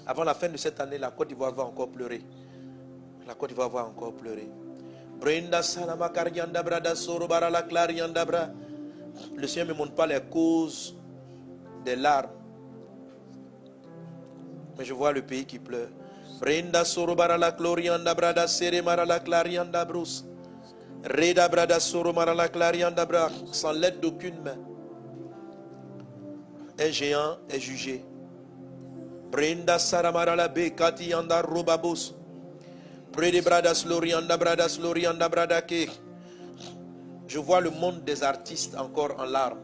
Avant la fin de cette année, la Côte d'Ivoire va encore pleurer. La Côte d'Ivoire va encore pleurer. Le Seigneur ne me montre pas les causes des larmes, mais je vois le pays qui pleure. Brenda sorobara la glorianda brada sere mara la clarianda brus. Reda brada soromara la clarianda bra, sans l'aide d'aucune main. Un géant est jugé. Brenda saramara la be kati anda robabus. Près bradas lorianda brada ke. Je vois le monde des artistes encore en larmes.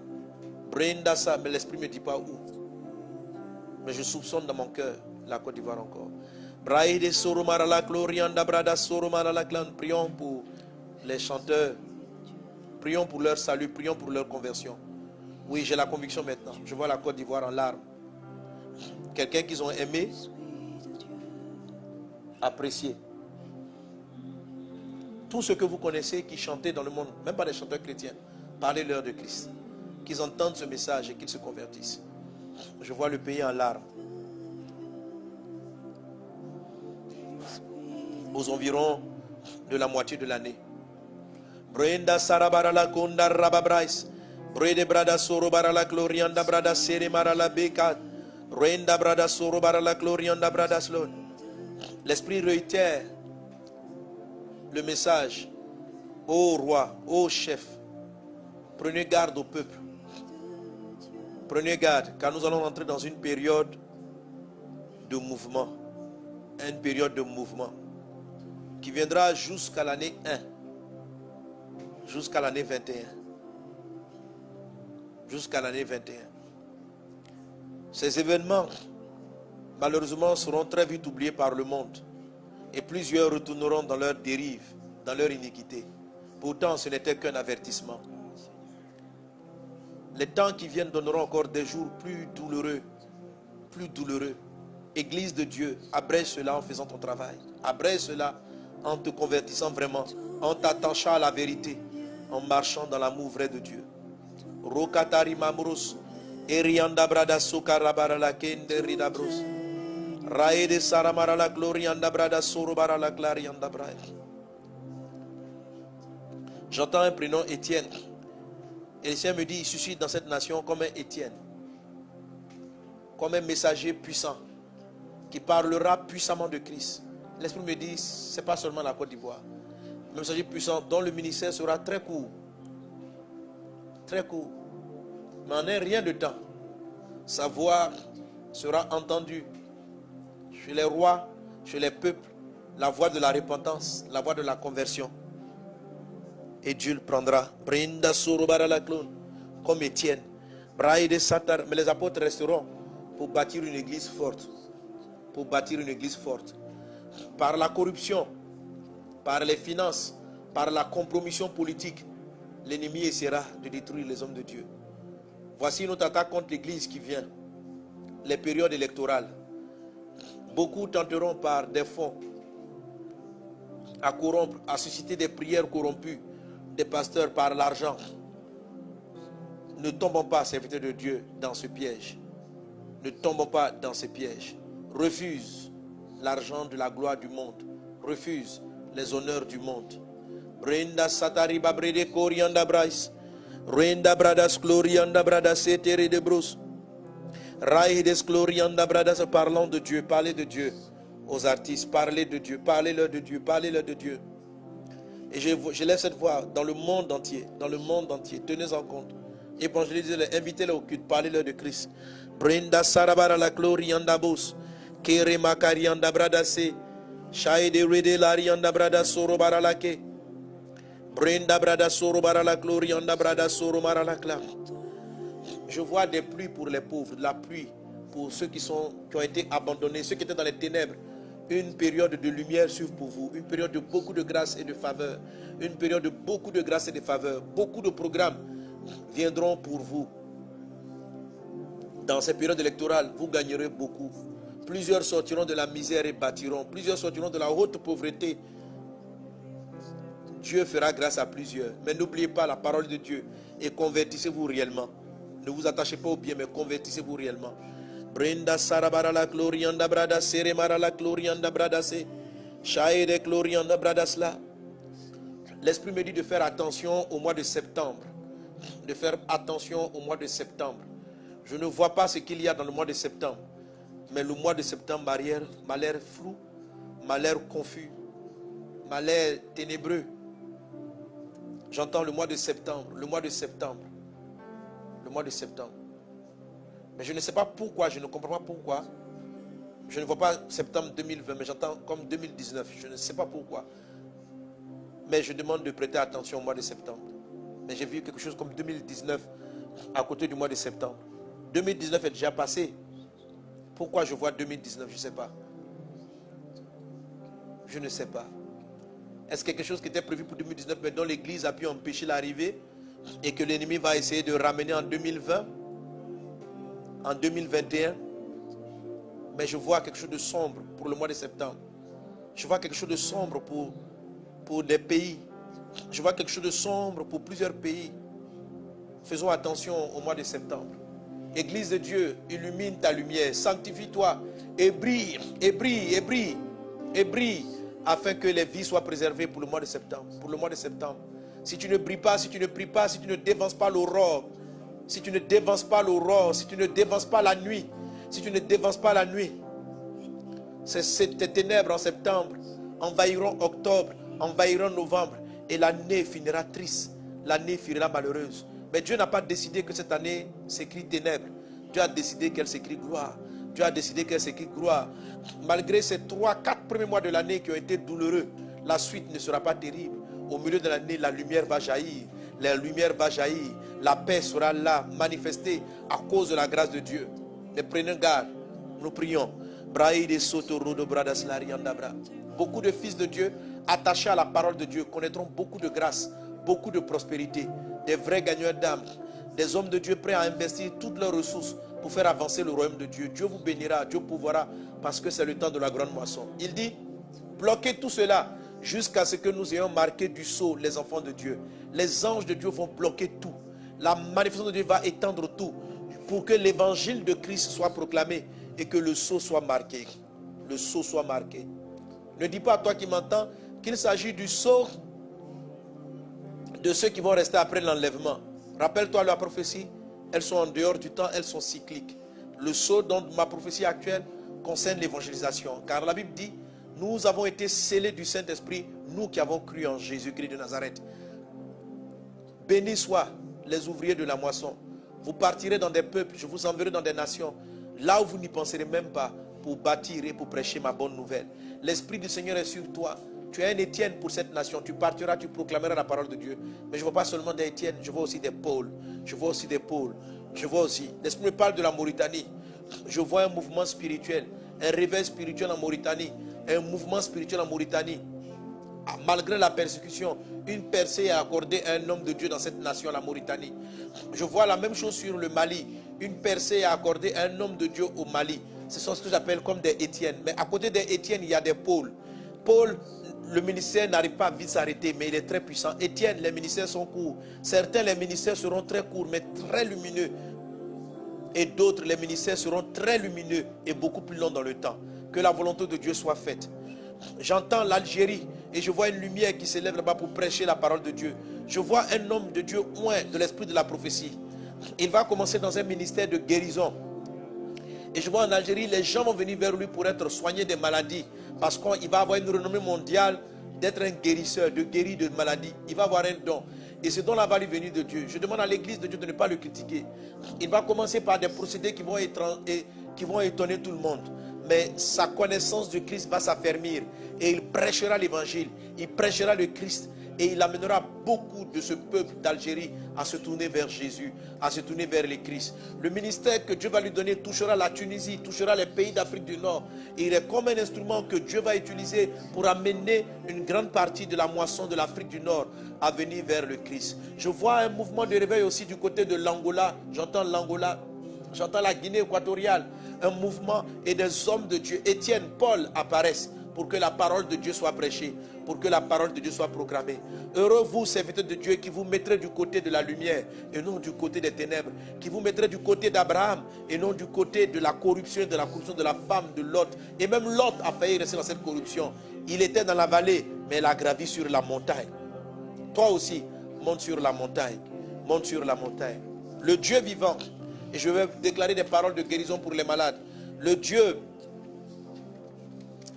Brenda ça, mais l'esprit ne me dit pas où. Mais je soupçonne dans mon cœur la Côte d'Ivoire encore. Braide soromara la glorianda brada soromara la clan. Prions pour les chanteurs. Prions pour leur salut, prions pour leur conversion. Oui, j'ai la conviction maintenant. Je vois la Côte d'Ivoire en larmes. Quelqu'un qu'ils ont aimé, apprécié. Tout ce que vous connaissez qui chantaient dans le monde, même pas des chanteurs chrétiens, parlez-leur de Christ. Qu'ils entendent ce message et qu'ils se convertissent. Je vois le pays en larmes. Aux environs de la moitié de l'année. Brenda sarabara la konda rababrais. Brede brada sorobara la glorianda brada sere mara la bekat. Brenda brada sorobara la glorianda brada slon. L'esprit réitère le message. Ô roi, ô chef, prenez garde au peuple. Prenez garde, car nous allons entrer dans une période de mouvement. Une période de mouvement qui viendra jusqu'à l'année 1. Jusqu'à l'année 21. Jusqu'à l'année 21. Ces événements, malheureusement, seront très vite oubliés par le monde. Et plusieurs retourneront dans leur dérive, dans leur iniquité. Pourtant, ce n'était qu'un avertissement. Les temps qui viennent donneront encore des jours plus douloureux. Plus douloureux. Église de Dieu, abrège cela en faisant ton travail. Abrège cela en te convertissant vraiment. En t'attachant à la vérité. En marchant dans l'amour vrai de Dieu. Rokatari mamrus. Erianda brada sokarabara la kende ridabros. Raede saramara la glorianda brada sorobara la clarianda brada. J'entends un prénom Étienne. Et le Seigneur me dit, il suscite dans cette nation comme un Étienne. Comme un messager puissant. Qui parlera puissamment de Christ. L'Esprit me dit, ce n'est pas seulement la Côte d'Ivoire. Un messager puissant dont le ministère sera très court. Très court. Mais en un rien de temps, sa voix sera entendue chez les rois, chez les peuples, la voix de la repentance, la voix de la conversion. Et Dieu le prendra. Brinda surubara la clone, comme Étienne. Braïde Satar. Mais les apôtres resteront pour bâtir une église forte. Pour bâtir une église forte. Par la corruption, par les finances, par la compromission politique, l'ennemi essaiera de détruire les hommes de Dieu. Voici notre attaque contre l'église qui vient. Les périodes électorales. Beaucoup tenteront par des fonds à corrompre, à susciter des prières corrompues des pasteurs par l'argent. Ne tombons pas, serviteurs de Dieu, dans ce piège. Ne tombons pas dans ce piège. Refuse l'argent de la gloire du monde. Refuse les honneurs du monde. Brenda satari babrede corianda brais. Renda bradas glorianda bradas setere de brus. Raides glorianda bradas. Parlons de Dieu, parlez de Dieu aux artistes, parlez de Dieu, parlez-leur de Dieu, parlez-leur de Dieu. Et je lève cette voix dans le monde entier, dans le monde entier. Tenez en compte. Évangélisez-les, invitez-les au culte, parlez-leur de Christ. Brenda sarabara la glorianda bus. Kere makarianda bradase. Shaide rede larianda bradas sorobara la ke. Brenda brada sorobara la glorianda brada soromara la clam. Je vois des pluies pour les pauvres, de la pluie pour ceux qui ont été abandonnés, ceux qui étaient dans les ténèbres. Une période de lumière s'ouvre pour vous, une période de beaucoup de grâce et de faveur, une période de beaucoup de grâce et de faveur. Beaucoup de programmes viendront pour vous. Dans ces périodes électorales, vous gagnerez beaucoup. Plusieurs sortiront de la misère et bâtiront. Plusieurs sortiront de la haute pauvreté. Dieu fera grâce à plusieurs. Mais n'oubliez pas la parole de Dieu et convertissez-vous réellement. Ne vous attachez pas au bien, mais convertissez-vous réellement. Brenda Sarabara la glorianda brada seremara la glorianda brada se. Shaede glorianda bradasla. L'Esprit me dit de faire attention au mois de septembre. De faire attention au mois de septembre. Je ne vois pas ce qu'il y a dans le mois de septembre. Mais le mois de septembre m'a l'air flou, m'a l'air confus, m'a l'air ténébreux. J'entends le mois de septembre, le mois de septembre, le mois de septembre. Mais je ne sais pas pourquoi, je ne comprends pas pourquoi. Je ne vois pas septembre 2020, mais j'entends comme 2019. Je ne sais pas pourquoi. Mais je demande de prêter attention au mois de septembre. Mais j'ai vu quelque chose comme 2019 à côté du mois de septembre. 2019 est déjà passé. Pourquoi je vois 2019? Je ne sais pas. Je ne sais pas. Est-ce quelque chose qui était prévu pour 2019, mais dont l'Église a pu empêcher l'arrivée et que l'ennemi va essayer de ramener en 2020, en 2021? Mais je vois quelque chose de sombre pour le mois de septembre. Je vois quelque chose de sombre pour des pays. Je vois quelque chose de sombre pour plusieurs pays. Faisons attention au mois de septembre. Église de Dieu, illumine ta lumière, sanctifie-toi et brille, et brille, et brille, et brille, afin que les vies soient préservées pour le mois de septembre. Pour le mois de septembre. Si tu ne brilles pas, si tu ne pries pas, si tu ne dévances pas l'aurore, si tu ne dévances pas l'aurore, si tu ne dévances pas la nuit, si tu ne dévances pas la nuit, ces ténèbres en septembre envahiront octobre, envahiront novembre, et l'année finira triste, l'année finira malheureuse. Mais Dieu n'a pas décidé que cette année s'écrit ténèbres. Dieu a décidé qu'elle s'écrit gloire. Dieu a décidé qu'elle s'écrit gloire. Malgré ces 3-4 premiers mois de l'année qui ont été douloureux, la suite ne sera pas terrible. Au milieu de l'année, la lumière va jaillir. La lumière va jaillir. La paix sera là, manifestée à cause de la grâce de Dieu. Mais prenons garde. Nous prions. Beaucoup de fils de Dieu attachés à la parole de Dieu connaîtront beaucoup de grâce, beaucoup de prospérité. Des vrais gagneurs d'âme, des hommes de Dieu prêts à investir toutes leurs ressources pour faire avancer le royaume de Dieu. Dieu vous bénira, Dieu pourvoira, parce que c'est le temps de la grande moisson. Il dit, bloquez tout cela jusqu'à ce que nous ayons marqué du sceau les enfants de Dieu. Les anges de Dieu vont bloquer tout. La manifestation de Dieu va étendre tout pour que l'évangile de Christ soit proclamé et que le sceau soit marqué. Le sceau soit marqué. Ne dis pas à toi qui m'entends qu'il s'agit du sceau de ceux qui vont rester après l'enlèvement. Rappelle-toi la prophétie, elles sont en dehors du temps, elles sont cycliques. Le sceau dont ma prophétie actuelle concerne l'évangélisation. Car la Bible dit, nous avons été scellés du Saint-Esprit, nous qui avons cru en Jésus-Christ de Nazareth. Bénis soient les ouvriers de la moisson. Vous partirez dans des peuples, je vous enverrai dans des nations, là où vous n'y penserez même pas, pour bâtir et pour prêcher ma bonne nouvelle. L'Esprit du Seigneur est sur toi. Tu es un Étienne pour cette nation. Tu partiras, tu proclameras la parole de Dieu. Mais je ne vois pas seulement des Étienne, je vois aussi des Paul. Je vois aussi des Paul. Je vois aussi. L'Esprit me parle de la Mauritanie. Je vois un mouvement spirituel, un réveil spirituel en Mauritanie, un mouvement spirituel en Mauritanie. Malgré la persécution, une percée est accordée à un homme de Dieu dans cette nation, la Mauritanie. Je vois la même chose sur le Mali. Une percée est accordée à un homme de Dieu au Mali. Ce sont ce que j'appelle comme des Étienne. Mais à côté des Étienne, il y a des Paul. Paul, le ministère n'arrive pas à vite s'arrêter, mais il est très puissant. Étienne, les ministères sont courts. Certains, les ministères seront très courts, mais très lumineux. Et d'autres, les ministères seront très lumineux et beaucoup plus longs dans le temps. Que la volonté de Dieu soit faite. J'entends l'Algérie et je vois une lumière qui s'élève là-bas pour prêcher la parole de Dieu. Je vois un homme de Dieu oint de l'esprit de la prophétie. Il va commencer dans un ministère de guérison. Et je vois en Algérie, les gens vont venir vers lui pour être soignés des maladies. Parce qu'il va avoir une renommée mondiale d'être un guérisseur, de guérir de maladies. Il va avoir un don. Et ce don-là va lui venir de Dieu. Je demande à l'église de Dieu de ne pas le critiquer. Il va commencer par des procédés qui vont étonner tout le monde. Mais sa connaissance de Christ va s'affermir. Et il prêchera l'évangile. Il prêchera le Christ. Et il amènera beaucoup de ce peuple d'Algérie à se tourner vers Jésus, à se tourner vers le Christ. Le ministère que Dieu va lui donner touchera la Tunisie, touchera les pays d'Afrique du Nord. Et il est comme un instrument que Dieu va utiliser pour amener une grande partie de la moisson de l'Afrique du Nord à venir vers le Christ. Je vois un mouvement de réveil aussi du côté de l'Angola. J'entends l'Angola, j'entends la Guinée équatoriale. Un mouvement et des hommes de Dieu, Étienne, Paul apparaissent pour que la parole de Dieu soit prêchée, pour que la parole de Dieu soit proclamée. Heureux vous, serviteurs de Dieu, qui vous mettrez du côté de la lumière et non du côté des ténèbres, qui vous mettrez du côté d'Abraham et non du côté de la corruption de la femme de Lot. Et même Lot a failli rester dans cette corruption. Il était dans la vallée, mais il a gravi sur la montagne. Toi aussi, monte sur la montagne. Monte sur la montagne. Le Dieu vivant, et je vais déclarer des paroles de guérison pour les malades. Le Dieu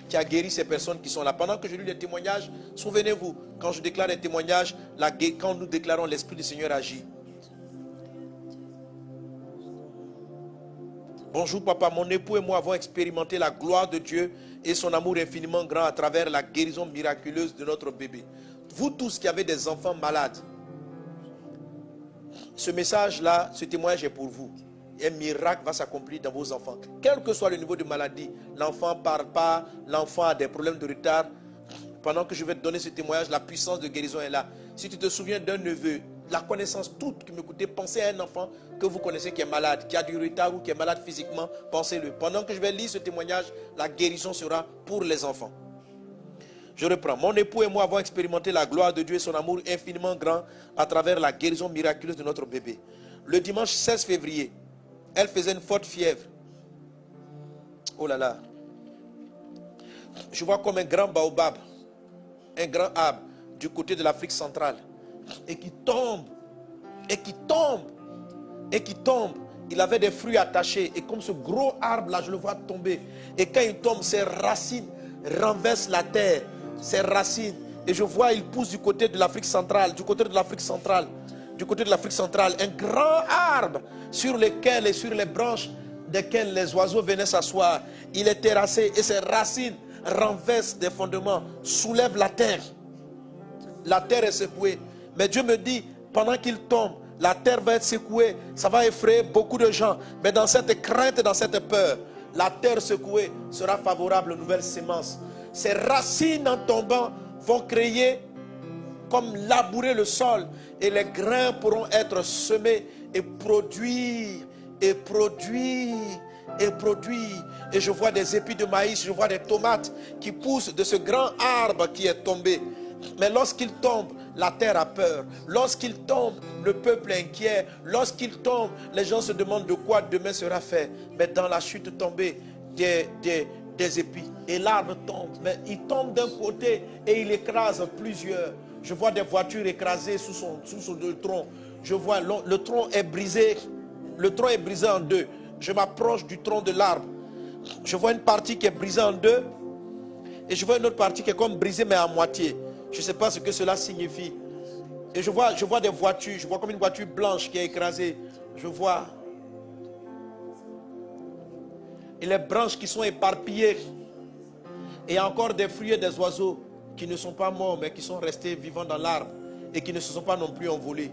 qui a guéri ces personnes qui sont là. Pendant que je lis les témoignages, souvenez-vous, quand je déclare les témoignages, quand nous déclarons l'Esprit du Seigneur agit. Bonjour papa, mon époux et moi avons expérimenté la gloire de Dieu et son amour infiniment grand à travers la guérison miraculeuse de notre bébé. Vous tous qui avez des enfants malades, ce message-là, ce témoignage est pour vous. Un miracle va s'accomplir dans vos enfants. Quel que soit le niveau de maladie, l'enfant ne parle pas, l'enfant a des problèmes de retard. Pendant que je vais te donner ce témoignage, la puissance de guérison est là. Si tu te souviens d'un neveu, la connaissance toute qui m'écoutait, pensez à un enfant que vous connaissez qui est malade, qui a du retard ou qui est malade physiquement, pensez-le. Pendant que je vais lire ce témoignage, la guérison sera pour les enfants. Je reprends. Mon époux et moi avons expérimenté la gloire de Dieu et son amour infiniment grand à travers la guérison miraculeuse de notre bébé. Le dimanche 16 février, elle faisait une forte fièvre. Oh là là. Je vois comme un grand baobab, un grand arbre du côté de l'Afrique centrale. Et qui tombe, et qui tombe, et qui tombe. Il avait des fruits attachés. Et comme ce gros arbre là, je le vois tomber. Et quand il tombe, ses racines renversent la terre. Ses racines. Et je vois, il pousse du côté de l'Afrique centrale. Du côté de l'Afrique centrale. Du côté de l'Afrique centrale. Un grand arbre sur lequel et sur les branches desquelles les oiseaux venaient s'asseoir. Il est terrassé et ses racines renversent des fondements. Soulèvent la terre. La terre est secouée. Mais Dieu me dit, pendant qu'il tombe, la terre va être secouée. Ça va effrayer beaucoup de gens. Mais dans cette crainte et dans cette peur, la terre secouée sera favorable aux nouvelles semences. Ces racines en tombant vont créer comme labourer le sol. Et les grains pourront être semés et produire, et produire, et produire. Et je vois des épis de maïs, je vois des tomates qui poussent de ce grand arbre qui est tombé. Mais lorsqu'il tombe, la terre a peur. Lorsqu'il tombe, le peuple est inquiet. Lorsqu'il tombe, les gens se demandent de quoi demain sera fait. Mais dans la chute tombée, des épis. Et l'arbre tombe. Mais il tombe d'un côté et il écrase plusieurs. Je vois des voitures écrasées sous son tronc. Je vois le tronc est brisé. Le tronc est brisé en deux. Je m'approche du tronc de l'arbre. Je vois une partie qui est brisée en deux. Et je vois une autre partie qui est comme brisée mais à moitié. Je ne sais pas ce que cela signifie. Et je vois des voitures. Je vois comme une voiture blanche qui est écrasée. Je vois. Et les branches qui sont éparpillées. Et il y a encore des fruits et des oiseaux qui ne sont pas morts, mais qui sont restés vivants dans l'arbre. Et qui ne se sont pas non plus envolés.